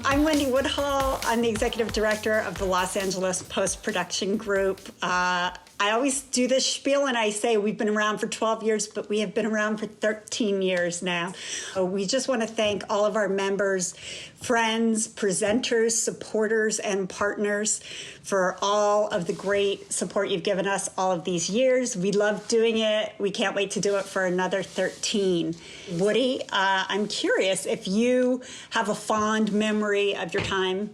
I'm Wendy Woodhall. I'm the executive director of the Los Angeles Post-Production Group. I always do this spiel and I say we've been around for 12 years, but we have been around for 13 years now. So we just want to thank all of our members, friends, presenters, supporters, and partners for all of the great support you've given us all of these years. We love doing it. We can't wait to do it for another 13. Woody, I'm curious if you have a fond memory of your time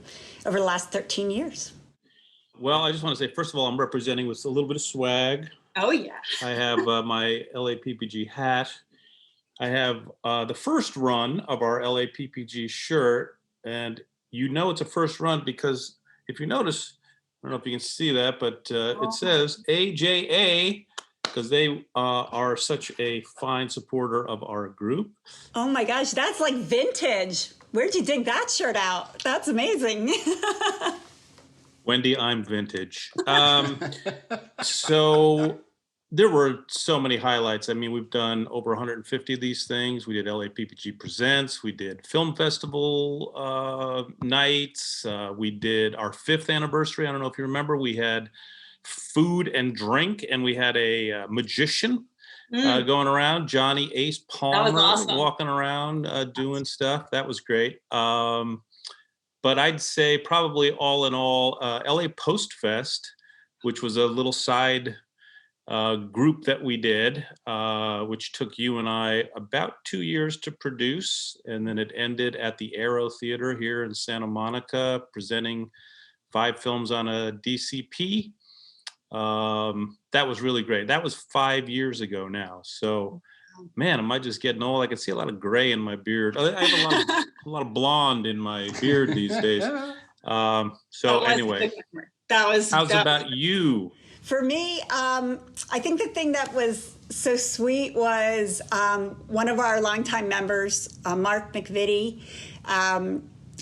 over the last 13 years. Well, I just want to say, first of all, I'm representing with a little bit of swag. Oh, yeah. I have my LAPPG hat. I have the first run of our LAPPG shirt. And you know it's a first run because if you notice, I don't know if you can see that, but it says AJA because they are such a fine supporter of our group. Oh, my gosh. That's like vintage. Where'd you dig that shirt out? That's amazing. Wendy, I'm vintage. So there were so many highlights. I mean, we've done over 150 of these things. We did LAPPG Presents. We did film festival nights. We did our 5th anniversary. I don't know if you remember. We had food and drink, and we had a magician going around, Johnny Ace Palmer, awesome. Walking around doing stuff. That was great. But I'd say probably all in all, LA Post Fest, which was a little side group that we did, which took you and I about 2 years to produce. And then it ended at the Aero Theater here in Santa Monica, presenting 5 films on a DCP. That was really great. That was 5 years ago now. So, man, am I just getting old? I can see a lot of gray in my beard. I have a lot of blonde in my beard these days. So anyway, how's about you? For me, I think the thing that was so sweet was one of our longtime members, Mark McVitie.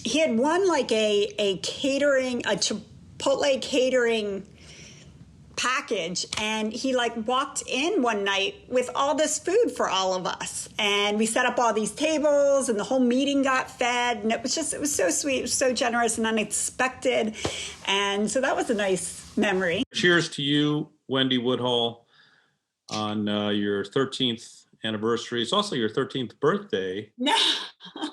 He had won like a Chipotle catering package, and he like walked in one night with all this food for all of us, and we set up all these tables and the whole meeting got fed, and it was so sweet. It was so generous and unexpected, and so that was a nice memory. Cheers to you, Wendy Woodhall, on your 13th anniversary. It's also your 13th birthday. No.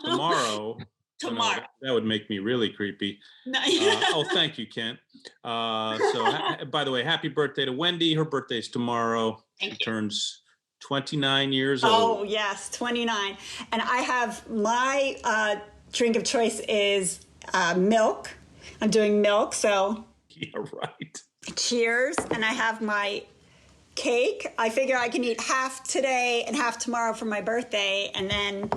Tomorrow. Tomorrow. That would make me really creepy. Oh, thank you, Kent. By the way, happy birthday to Wendy. Her birthday's tomorrow. She turns 29 years old. Oh, yes, 29. And I have my drink of choice is milk. I'm doing milk, so. Yeah, right. Cheers. And I have my cake. I figure I can eat half today and half tomorrow for my birthday, and then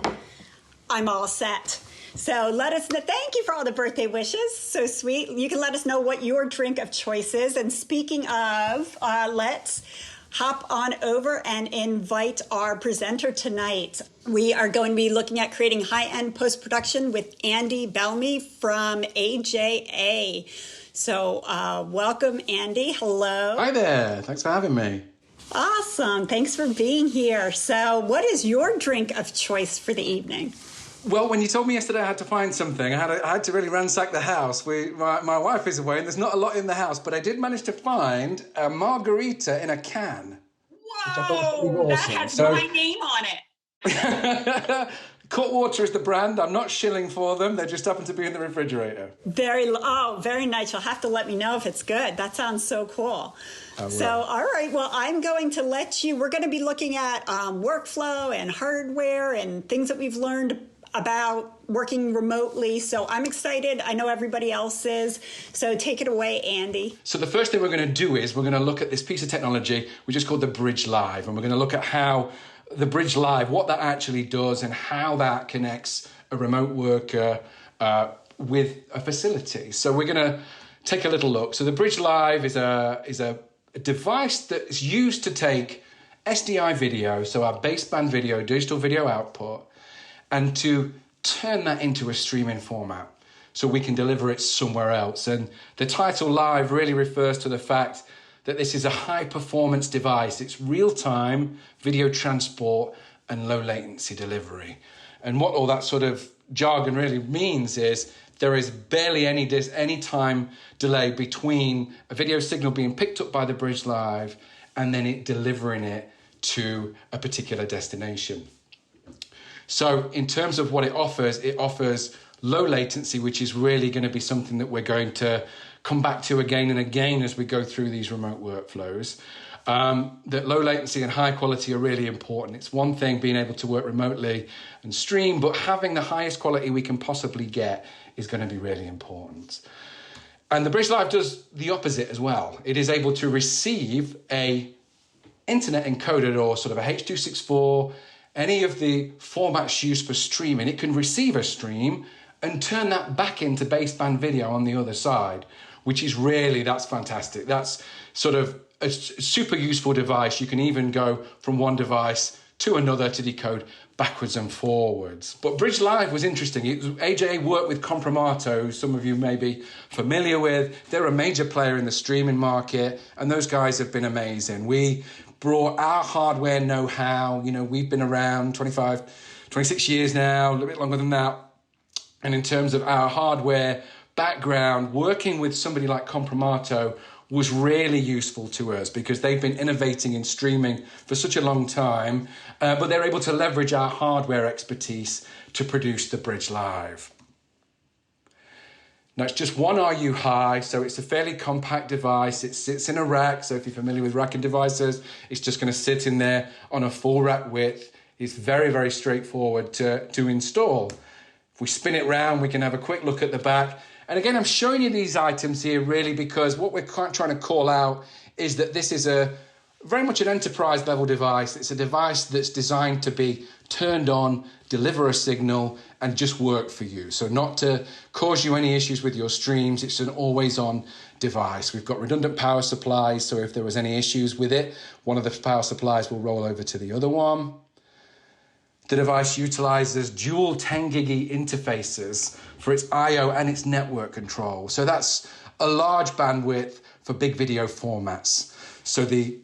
I'm all set. So let us know. Thank you for all the birthday wishes. So sweet. You can let us know what your drink of choice is. And speaking of, let's hop on over and invite our presenter tonight. We are going to be looking at creating high-end post-production with Andy Bellamy from AJA. So welcome, Andy. Hello. Hi there. Thanks for having me. Awesome. Thanks for being here. So what is your drink of choice for the evening? Well, when you told me yesterday I had to find something, I had to really ransack the house. My wife is away and there's not a lot in the house, but I did manage to find a margarita in a can. Whoa, that has my name on it. Cutwater is the brand. I'm not shilling for them. They just happen to be in the refrigerator. Very nice. You'll have to let me know if it's good. That sounds so cool. So, all right. Well, I'm going to we're going to be looking at workflow and hardware and things that we've learned about working remotely. So I'm excited. I know everybody else is. So take it away, Andy. So the first thing we're going to do is we're going to look at this piece of technology, which is called the Bridge Live. And we're going to look at how the Bridge Live, what that actually does and how that connects a remote worker with a facility. So we're going to take a little look. So the Bridge Live is a device that is used to take SDI video, so our baseband video, digital video output, and to turn that into a streaming format so we can deliver it somewhere else. And the title Live really refers to the fact that this is a high-performance device. It's real-time video transport and low latency delivery. And what all that sort of jargon really means is there is barely any time delay between a video signal being picked up by the Bridge Live and then it delivering it to a particular destination. So in terms of what it offers low latency, which is really going to be something that we're going to come back to again and again as we go through these remote workflows. That low latency and high quality are really important. It's one thing being able to work remotely and stream, but having the highest quality we can possibly get is going to be really important. And the Bridge Live does the opposite as well. It is able to receive a internet encoded or sort of a H.264, any of the formats used for streaming. It can receive a stream and turn that back into baseband video on the other side, which is really, that's fantastic. That's sort of a super useful device. You can even go from one device to another to decode backwards and forwards. But Bridge Live was interesting. AJ worked with Compromato, some of you may be familiar with. They're a major player in the streaming market, and those guys have been amazing. We brought our hardware know-how. You know, we've been around 26 years now, a little bit longer than that. And in terms of our hardware background, working with somebody like Compromato was really useful to us because they've been innovating in streaming for such a long time, but they're able to leverage our hardware expertise to produce the Bridge Live. Now, it's just one RU high, so it's a fairly compact device. It sits in a rack, so if you're familiar with racking devices, it's just going to sit in there on a full rack width. It's very, very straightforward to install. If we spin it round, we can have a quick look at the back. And again, I'm showing you these items here really because what we're trying to call out is that this is very much an enterprise level device. It's a device that's designed to be turned on, deliver a signal, and just work for you. So not to cause you any issues with your streams. It's an always on device. We've got redundant power supplies. So if there was any issues with it, one of the power supplies will roll over to the other one. The device utilizes dual 10 gig interfaces for its I/O and its network control. So that's a large bandwidth for big video formats. So the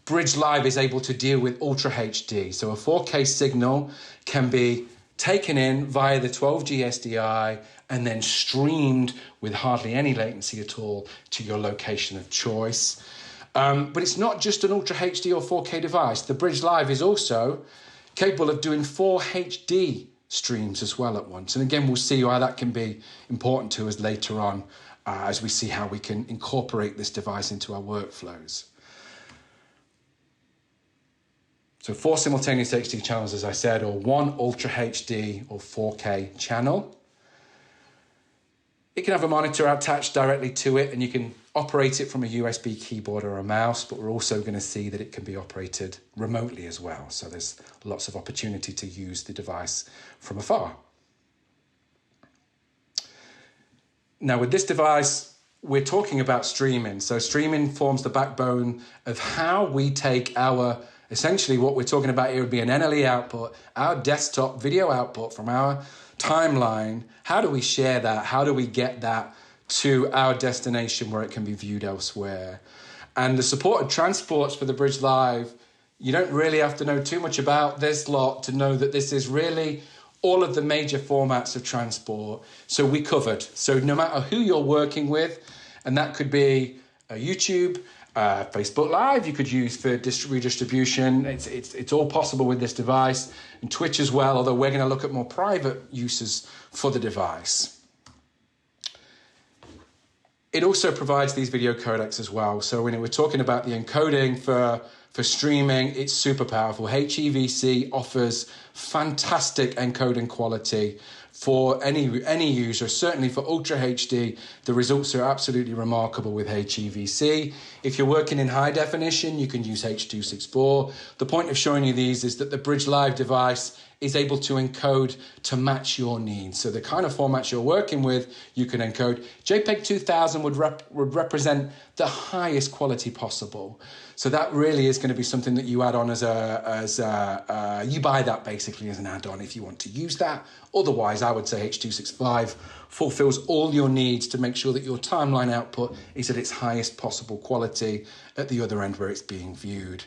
Bridge Live is able to deal with Ultra HD. So a 4K signal can be taken in via the 12G SDI and then streamed with hardly any latency at all to your location of choice. But it's not just an Ultra HD or 4K device. The Bridge Live is also capable of doing 4 HD streams as well at once. And again, we'll see why that can be important to us later on as we see how we can incorporate this device into our workflows. So 4 simultaneous HD channels, as I said, or 1 Ultra HD or 4K channel. It can have a monitor attached directly to it, and you can operate it from a USB keyboard or a mouse, but we're also going to see that it can be operated remotely as well. So there's lots of opportunity to use the device from afar. Now with this device, we're talking about streaming. So streaming forms the backbone of how we take our, essentially what we're talking about here would be an NLE output, our desktop video output from our timeline. How do we share that? How do we get that to our destination where it can be viewed elsewhere? And the supported transports for the Bridge Live, you don't really have to know too much about this lot to know that this is really all of the major formats of transport. So we covered. So no matter who you're working with, and that could be YouTube, Facebook Live, you could use for redistribution. It's all possible with this device, and Twitch as well, although we're going to look at more private uses for the device. It also provides these video codecs as well. So when we're talking about the encoding for streaming, it's super powerful. HEVC offers fantastic encoding quality for any user. Certainly for Ultra HD, the results are absolutely remarkable with HEVC. If you're working in high definition, you can use H.264. The point of showing you these is that the Bridge Live device is able to encode to match your needs. So the kind of formats you're working with, you can encode. JPEG 2000 would represent the highest quality possible. So that really is going to be something that you add on you buy that basically as an add-on if you want to use that. Otherwise, I would say H.265 fulfills all your needs to make sure that your timeline output is at its highest possible quality at the other end where it's being viewed.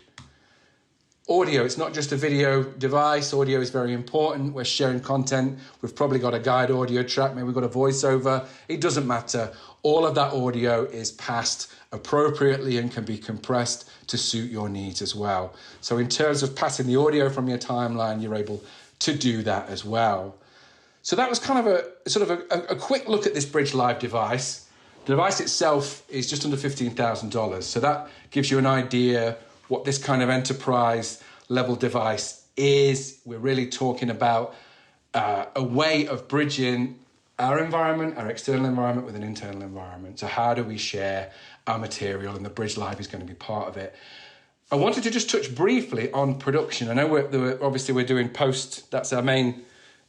Audio, it's not just a video device. Audio is very important. We're sharing content. We've probably got a guide audio track. Maybe we've got a voiceover. It doesn't matter. All of that audio is passed appropriately and can be compressed to suit your needs as well. So in terms of passing the audio from your timeline, you're able to do that as well. So that was kind of a quick look at this Bridge Live device. The device itself is just under $15,000. So that gives you an idea what this kind of enterprise level device is. We're really talking about a way of bridging our environment, our external environment with an internal environment. So how do we share our material? And the Bridge Live is going to be part of it. I wanted to just touch briefly on production. I know we're doing post. That's our main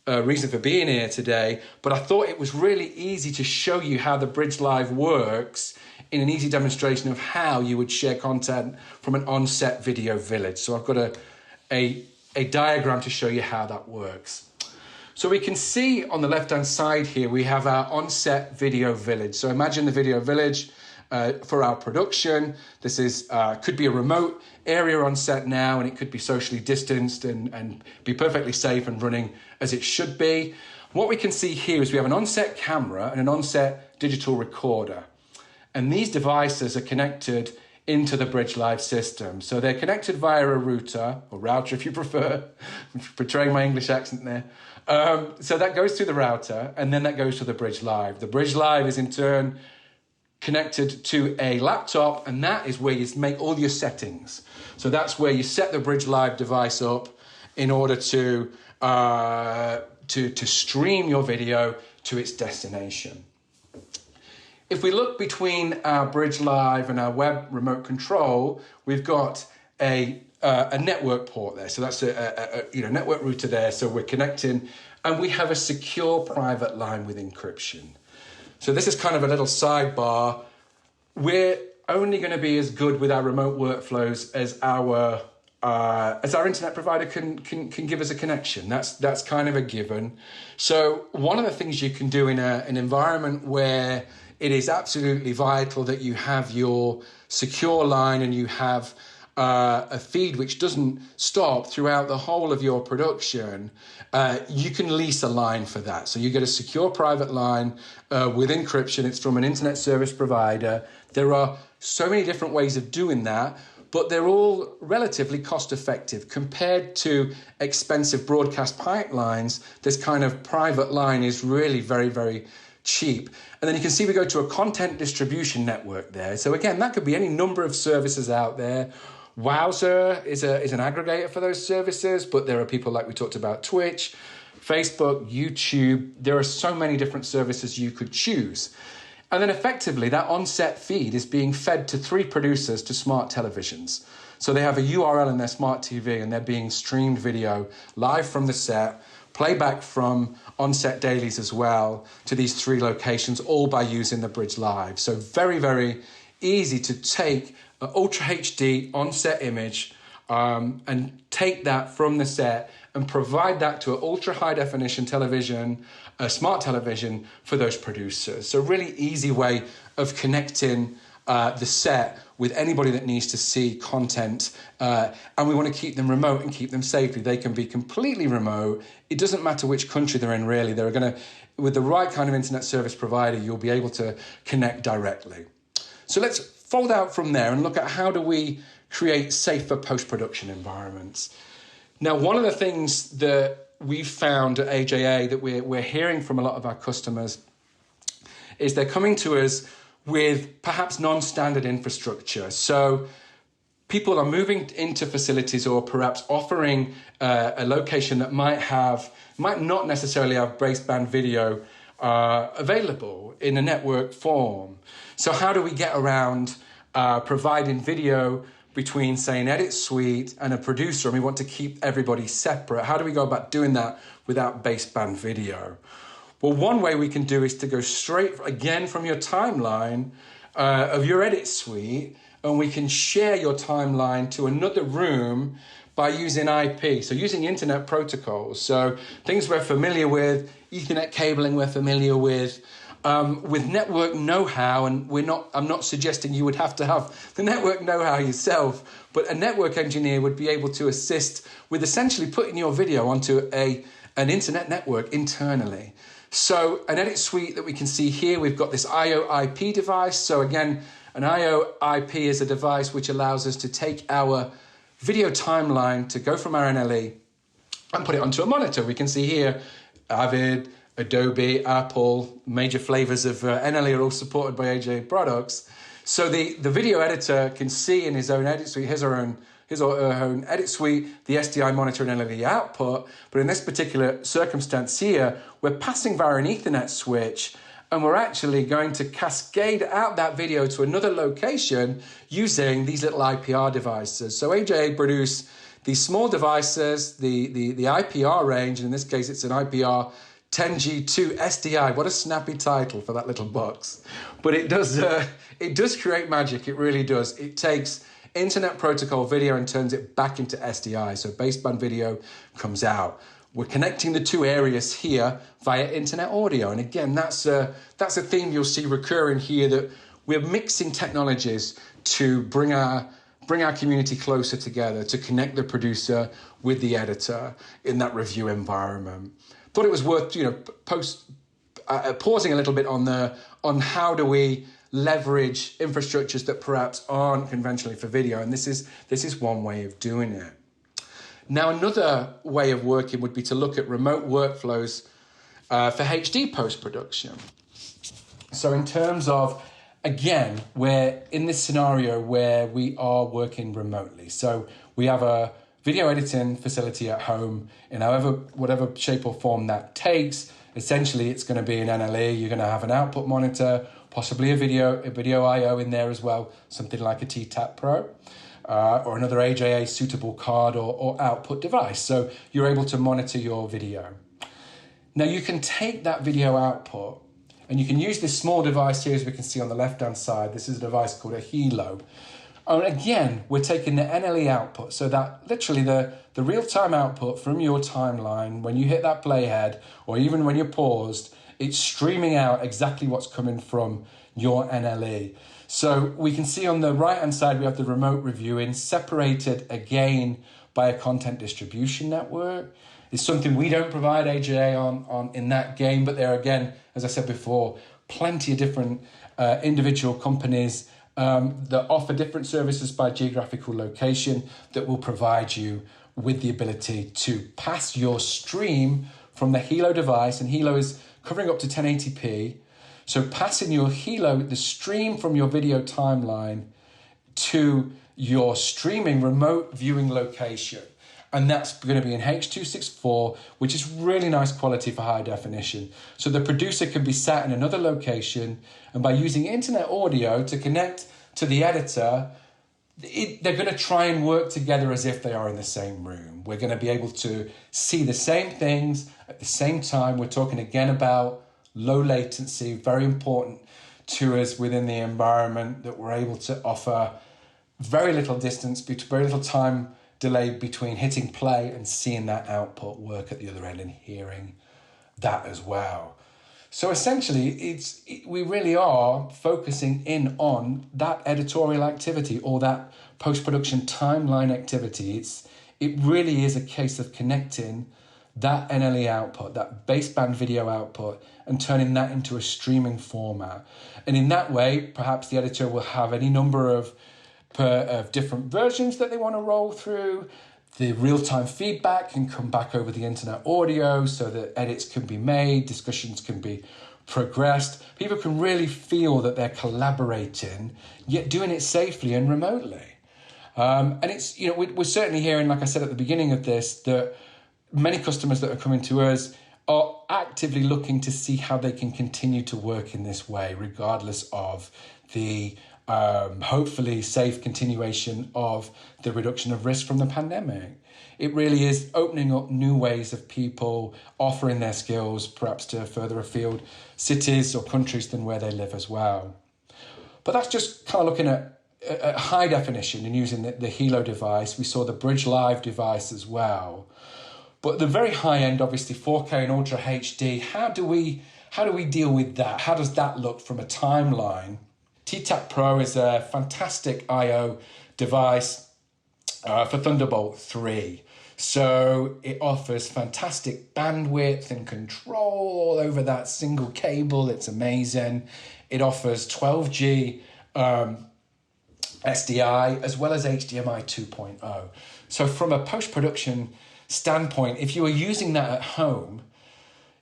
reason for being here today. But I thought it was really easy to show you how the Bridge Live works in an easy demonstration of how you would share content from an on-set video village. So I've got a diagram to show you how that works. So we can see on the left-hand side here, we have our on-set video village. So imagine the video village for our production. This is could be a remote area on set now, and it could be socially distanced and be perfectly safe and running as it should be. What we can see here is we have an on-set camera and an on-set digital recorder. And these devices are connected into the Bridge Live system. So they're connected via a router, or router if you prefer, portraying my English accent there. So that goes through the router, and then that goes to the Bridge Live. The Bridge Live is in turn connected to a laptop, and that is where you make all your settings. So that's where you set the Bridge Live device up in order to stream your video to its destination. If we look between our Bridge Live and our web remote control, we've got a network port there. So that's a network router there. So we're connecting, and we have a secure private line with encryption. So this is kind of a little sidebar. We're only going to be as good with our remote workflows as our internet provider can give us a connection. That's kind of a given. So one of the things you can do in an environment where it is absolutely vital that you have your secure line and you have a feed which doesn't stop throughout the whole of your production, you can lease a line for that. So you get a secure private line with encryption. It's from an internet service provider. There are so many different ways of doing that, but they're all relatively cost effective compared to expensive broadcast pipelines. This kind of private line is really very, very cheap. And then you can see we go to a content distribution network there. So again, that could be any number of services out there. Wowzer is an aggregator for those services, but there are people like we talked about, Twitch, Facebook, YouTube. There are so many different services you could choose. And then effectively that on-set feed is being fed to 3 producers to smart televisions. So they have a URL in their smart TV and they're being streamed video live from the set, playback from on-set dailies as well to these 3 locations, all by using the Bridge Live. So very, very easy to take an Ultra HD on-set image and take that from the set and provide that to an ultra high definition television, a smart television for those producers. So really easy way of connecting the set with anybody that needs to see content, and we want to keep them remote and keep them safely. They can be completely remote. It doesn't matter which country they're in, really. They're going to, with the right kind of internet service provider, you'll be able to connect directly. So let's fold out from there and look at how do we create safer post-production environments. Now, one of the things that we've found at AJA that we're hearing from a lot of our customers is they're coming to us with perhaps non-standard infrastructure. So people are moving into facilities or perhaps offering a location that might not necessarily have baseband video available in a network form. So how do we get around providing video between, say, an edit suite and a producer, and we want to keep everybody separate. How do we go about doing that without baseband video? Well, one way we can do is to go straight, again, from your timeline of your edit suite, and we can share your timeline to another room by using IP, so using internet protocols. So things we're familiar with, Ethernet cabling we're familiar with network know-how, and I'm not suggesting you would have to have the network know-how yourself, but a network engineer would be able to assist with essentially putting your video onto an internet network internally. So an edit suite that we can see here, we've got this IO IP device. So again, an IO IP is a device which allows us to take our video timeline to go from our NLE and put it onto a monitor. We can see here, Avid, Adobe, Apple, major flavors of NLE are all supported by AJ products. So the video editor can see in his own edit suite, his or her own edit suite, the SDI monitor and NLE output. But in this particular circumstance here, we're passing via an Ethernet switch, and we're actually going to cascade out that video to another location using these little IPR devices. So AJA produce these small devices, the IPR range, and in this case it's an IPR 10G2 SDI. What a snappy title for that little box. But it does create magic, it really does. It takes internet protocol video and turns it back into SDI. So baseband video comes out. We're connecting the two areas here via internet audio. And again, that's a theme you'll see recurring here, that we're mixing technologies to bring our community closer together, to connect the producer with the editor in that review environment. Thought it was worth pausing a little bit on how do we leverage infrastructures that perhaps aren't conventionally for video, and this is one way of doing it. Now, another way of working would be to look at remote workflows for HD post-production. So in terms of, again, we're in this scenario where we are working remotely. So we have a video editing facility at home in whatever shape or form that takes. Essentially, it's going to be an NLE. You're going to have an output monitor, possibly a video I/O in there as well, something like a TTAP Pro. Or another AJA suitable card or output device. So you're able to monitor your video. Now you can take that video output and you can use this small device here, as we can see on the left-hand side. This is a device called a Hilo. And again, we're taking the NLE output, so that literally the real-time output from your timeline, when you hit that playhead, or even when you're paused, it's streaming out exactly what's coming from your NLE. So we can see on the right-hand side, we have the remote reviewing, separated again by a content distribution network. It's something we don't provide AJA on in that game, but there again, as I said before, plenty of different individual companies that offer different services by geographical location that will provide you with the ability to pass your stream from the Hilo device, and Hilo is covering up to 1080p. So passing your Hilo, the stream from your video timeline, to your streaming remote viewing location. And that's going to be in H.264, which is really nice quality for high definition. So the producer can be sat in another location, and by using internet audio to connect to the editor, they're going to try and work together as if they are in the same room. We're going to be able to see the same things at the same time. We're talking again about low latency, very important to us within the environment, that we're able to offer very little distance, very little time delay between hitting play and seeing that output work at the other end and hearing that as well. So essentially, we really are focusing in on that editorial activity or that post-production timeline activity. It really is a case of connecting that NLE output, that baseband video output, and turning that into a streaming format. And in that way, perhaps the editor will have any number of different versions that they want to roll through. The real-time feedback can come back over the internet audio so that edits can be made, discussions can be progressed. People can really feel that they're collaborating, yet doing it safely and remotely. And it's, we're certainly hearing, like I said at the beginning of this, that many customers that are coming to us are actively looking to see how they can continue to work in this way, regardless of the hopefully safe continuation of the reduction of risk from the pandemic. It really is opening up new ways of people offering their skills, perhaps to further afield cities or countries than where they live as well. But that's just kind of looking at high definition and using the Hilo device. We saw the Bridge Live device as well. But the very high end, obviously 4K and Ultra HD, how do we deal with that? How does that look from a timeline? TTAP Pro is a fantastic I/O device for Thunderbolt 3. So it offers fantastic bandwidth and control over that single cable. It's amazing. It offers 12G SDI as well as HDMI 2.0. So from a post-production standpoint, if you are using that at home,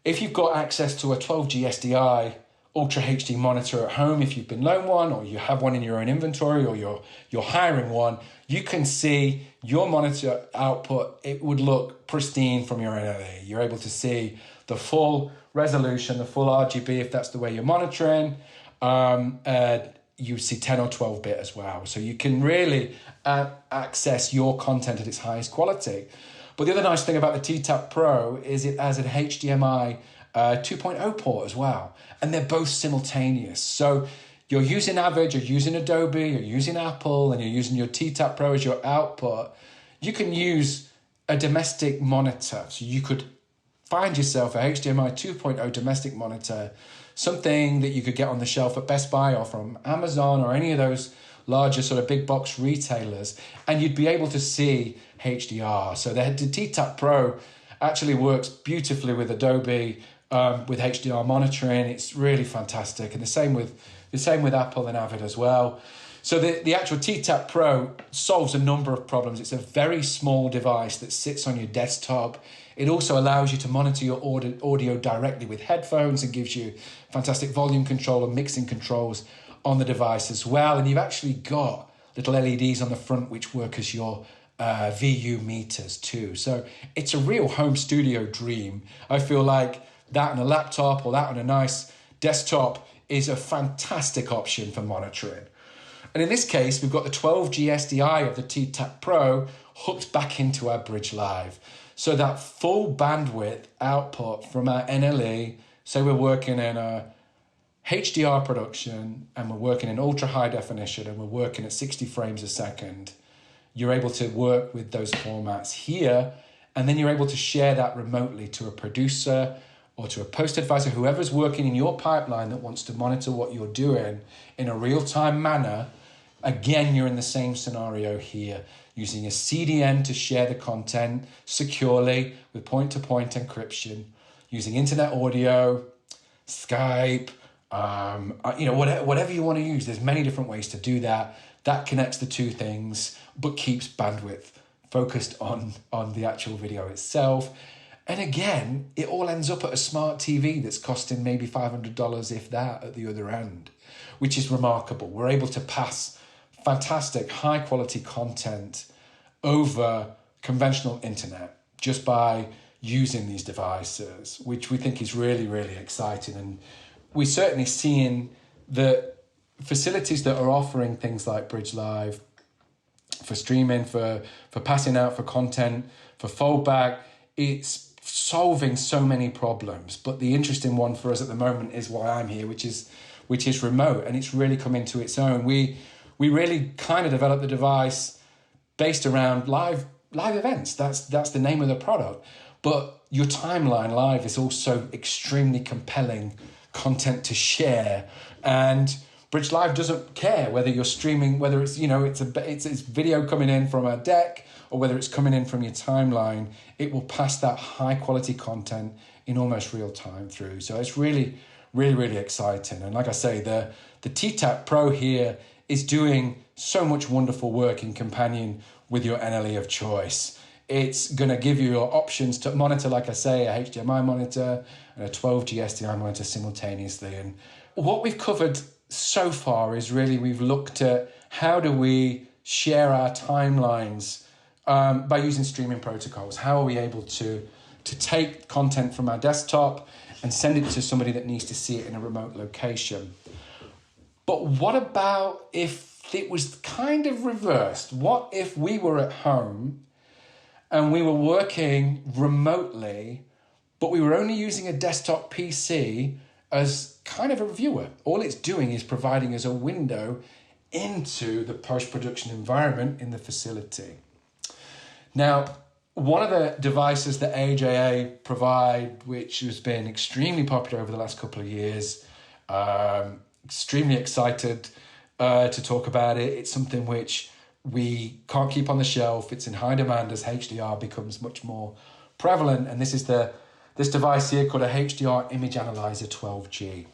if you've got access to a 12G SDI Ultra HD monitor at home, if you've been loaned one or you have one in your own inventory or you're hiring one, you can see your monitor output. It would look pristine from your NLE. You're able to see the full resolution, the full RGB if that's the way you're monitoring. You see 10 or 12 bit as well. So you can really access your content at its highest quality. But the other nice thing about the TTAP Pro is it has an HDMI 2.0 port as well. And they're both simultaneous. So you're using Avid, you're using Adobe, you're using Apple, and you're using your TTAP Pro as your output. You can use a domestic monitor. So you could find yourself a HDMI 2.0 domestic monitor, something that you could get on the shelf at Best Buy or from Amazon or any of those larger sort of big box retailers, and you'd be able to see HDR. So the TTAP Pro actually works beautifully with Adobe, with HDR monitoring. It's really fantastic, and the same with Apple and Avid as well. So the actual TTAP Pro solves a number of problems. It's a very small device that sits on your desktop. It also allows you to monitor your audio directly with headphones and gives you fantastic volume control and mixing controls on the device as well. And you've actually got little LEDs on the front which work as your VU meters too. So it's a real home studio dream. I feel like that on a laptop or that on a nice desktop is a fantastic option for monitoring. And in this case, we've got the 12G SDI of the TTAP Pro hooked back into our Bridge Live. So that full bandwidth output from our NLE, say we're working in a HDR production and we're working in ultra high definition and we're working at 60 frames a second, you're able to work with those formats here, and then you're able to share that remotely to a producer or to a post advisor, whoever's working in your pipeline that wants to monitor what you're doing in a real-time manner. Again, you're in the same scenario here, using a CDN to share the content securely with point-to-point encryption, using internet audio, Skype, whatever you want to use. There's many different ways to do that. That connects the two things, but keeps bandwidth focused on the actual video itself. And again, it all ends up at a smart TV that's costing maybe $500, if that, at the other end, which is remarkable. We're able to pass fantastic, high-quality content over conventional internet just by using these devices, which we think is really, really exciting. And we're certainly seeing that facilities that are offering things like Bridge Live for streaming, for passing out, for content, for foldback, it's solving so many problems. But the interesting one for us at the moment is why I'm here, which is remote, and it's really come into its own. We really kind of developed the device based around live events. That's the name of the product. But your timeline live is also extremely compelling content to share, and Bridge Live doesn't care whether you're streaming, whether it's it's video coming in from a deck or whether it's coming in from your timeline. It will pass that high quality content in almost real time through. So it's really, really, really exciting. And like I say, the TTAP Pro here is doing so much wonderful work in companion with your NLE of choice. It's going to give you your options to monitor, like I say, a HDMI monitor and a 12G SDI monitor simultaneously. And what we've covered so far is really we've looked at how do we share our timelines by using streaming protocols. How are we able to take content from our desktop and send it to somebody that needs to see it in a remote location? But what about if it was kind of reversed? What if we were at home and we were working remotely, but we were only using a desktop PC as kind of a viewer? All it's doing is providing us a window into the post-production environment in the facility. Now, one of the devices that AJA provide, which has been extremely popular over the last couple of years, extremely excited to talk about it. It's something which we can't keep on the shelf. It's in high demand as HDR becomes much more prevalent. And this is this device here called a HDR Image Analyzer 12G.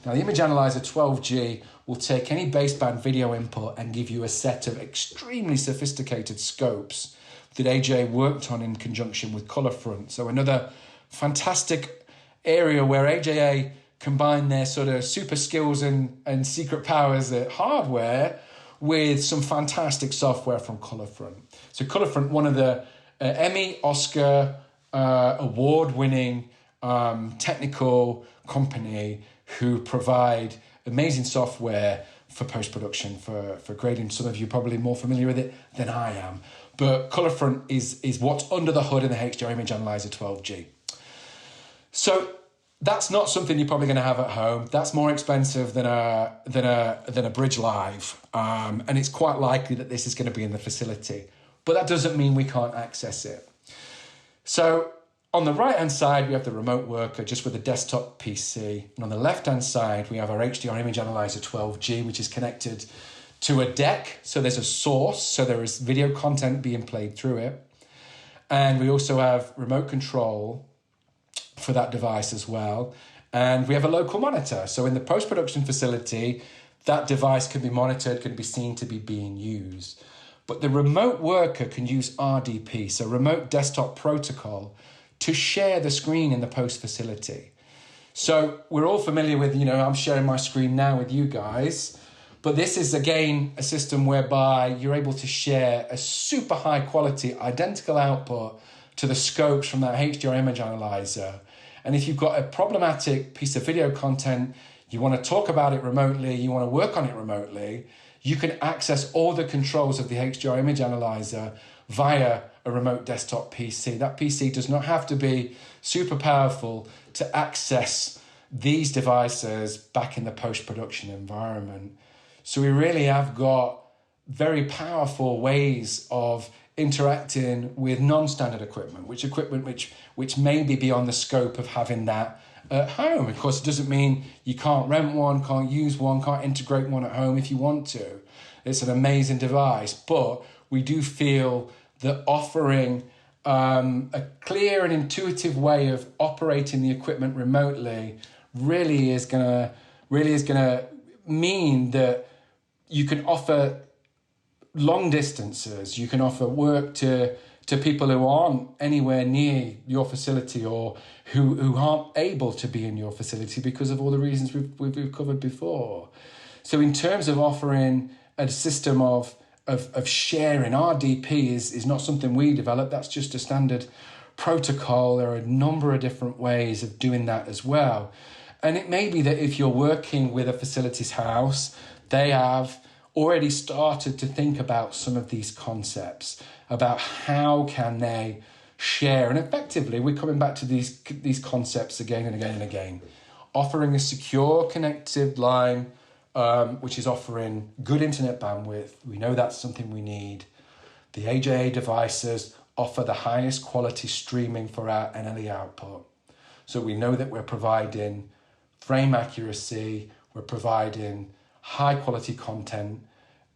Now, the Image Analyzer 12G will take any baseband video input and give you a set of extremely sophisticated scopes that AJ worked on in conjunction with Colorfront. So another fantastic area where AJA combine their sort of super skills and secret powers at hardware with some fantastic software from Colorfront. So Colorfront, one of the Emmy, Oscar award-winning technical company who provide amazing software for post-production, for grading. Some of you are probably more familiar with it than I am. But Colorfront is what's under the hood in the HDR Image Analyzer 12G. So that's not something you're probably going to have at home. That's more expensive than a Bridge Live. And it's quite likely that this is going to be in the facility. But that doesn't mean we can't access it. So on the right-hand side, we have the remote worker just with a desktop PC. And on the left-hand side, we have our HDR Image Analyzer 12G, which is connected to a deck. So there's a source. So there is video content being played through it. And we also have remote control for that device as well. And we have a local monitor. So in the post-production facility, that device can be monitored, can be seen to be being used. But the remote worker can use RDP, so remote desktop protocol, to share the screen in the post facility. So we're all familiar with, I'm sharing my screen now with you guys, but this is again a system whereby you're able to share a super high quality identical output to the scopes from that HDR Image Analyzer. And if you've got a problematic piece of video content, you want to talk about it remotely, you want to work on it remotely, you can access all the controls of the HDR Image Analyzer via a remote desktop PC. That PC does not have to be super powerful to access these devices back in the post-production environment. So we really have got very powerful ways of interacting with non-standard equipment, which may be beyond the scope of having that at home. Of course, it doesn't mean you can't rent one, can't use one, can't integrate one at home if you want to. It's an amazing device, but we do feel that offering a clear and intuitive way of operating the equipment remotely really is gonna mean that you can offer long distances, you can offer work to people who aren't anywhere near your facility or who aren't able to be in your facility because of all the reasons we've covered before. So in terms of offering a system of sharing, RDP is not something we developed, that's just a standard protocol. There are a number of different ways of doing that as well. And it may be that if you're working with a facilities house, they have already started to think about some of these concepts, about how can they share. And effectively, we're coming back to these concepts again and again and again. Offering a secure connected line, which is offering good internet bandwidth. We know that's something we need. The AJA devices offer the highest quality streaming for our NLE output. So we know that we're providing frame accuracy, we're providing high quality content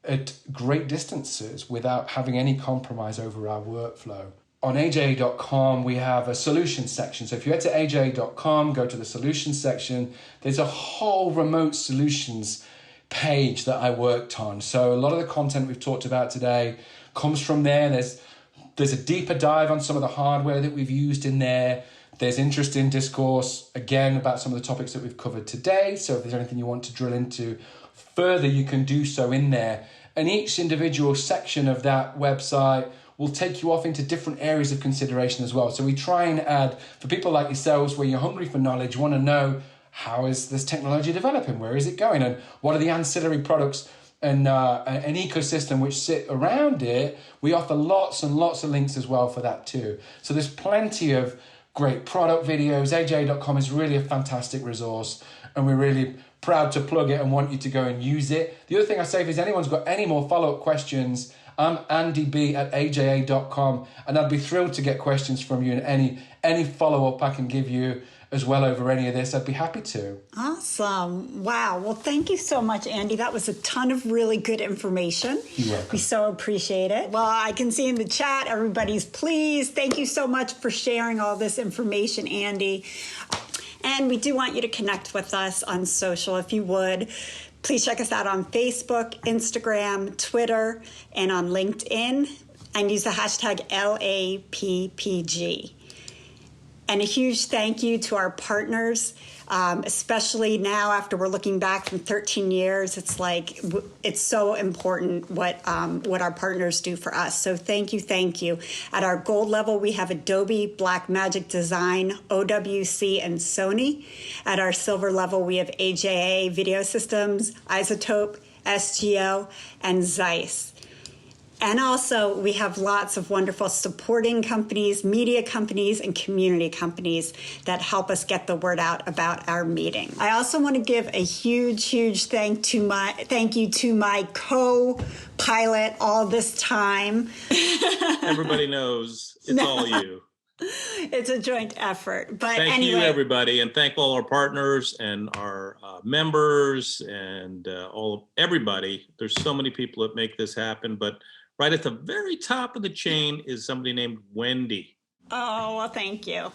at great distances without having any compromise over our workflow. On AJA.com, we have a solutions section. So if you head to AJA.com, go to the solutions section, there's a whole remote solutions page that I worked on. So a lot of the content we've talked about today comes from there. There's a deeper dive on some of the hardware that we've used in there. There's interesting discourse, again, about some of the topics that we've covered today. So if there's anything you want to drill into further, you can do so in there. And each individual section of that website will take you off into different areas of consideration as well. So we try and add, for people like yourselves, where you're hungry for knowledge, want to know how is this technology developing? Where is it going? And what are the ancillary products and an ecosystem which sit around it? We offer lots and lots of links as well for that too. So there's plenty of great product videos. AJA.com is really a fantastic resource, and we're really proud to plug it and want you to go and use it. The other thing I say, if anyone's got any more follow-up questions, I'm Andy B at AJA.com, and I'd be thrilled to get questions from you, and any follow-up I can give you as well over any of this, I'd be happy to. Awesome. Wow. Well, thank you so much, Andy. That was a ton of really good information. You're welcome. We so appreciate it. Well, I can see in the chat, everybody's pleased. Thank you so much for sharing all this information, Andy. And we do want you to connect with us on social, if you would. Please check us out on Facebook, Instagram, Twitter, and on LinkedIn, and use the hashtag LAPPG. And a huge thank you to our partners, especially now after we're looking back from 13 years. It's like, it's so important what our partners do for us. So thank you, thank you. At our gold level, we have Adobe, Blackmagic Design, OWC, and Sony. At our silver level, we have AJA Video Systems, Isotope, SGO, and Zeiss. And also, we have lots of wonderful supporting companies, media companies, and community companies that help us get the word out about our meeting. I also want to give a huge thank you to my co-pilot all this time. Everybody knows it's all you. It's a joint effort. But Thank anyway, you, everybody, and thank all our partners and our members and everybody. There's so many people that make this happen, but right at the very top of the chain is somebody named Wendy. oh, well, thank you.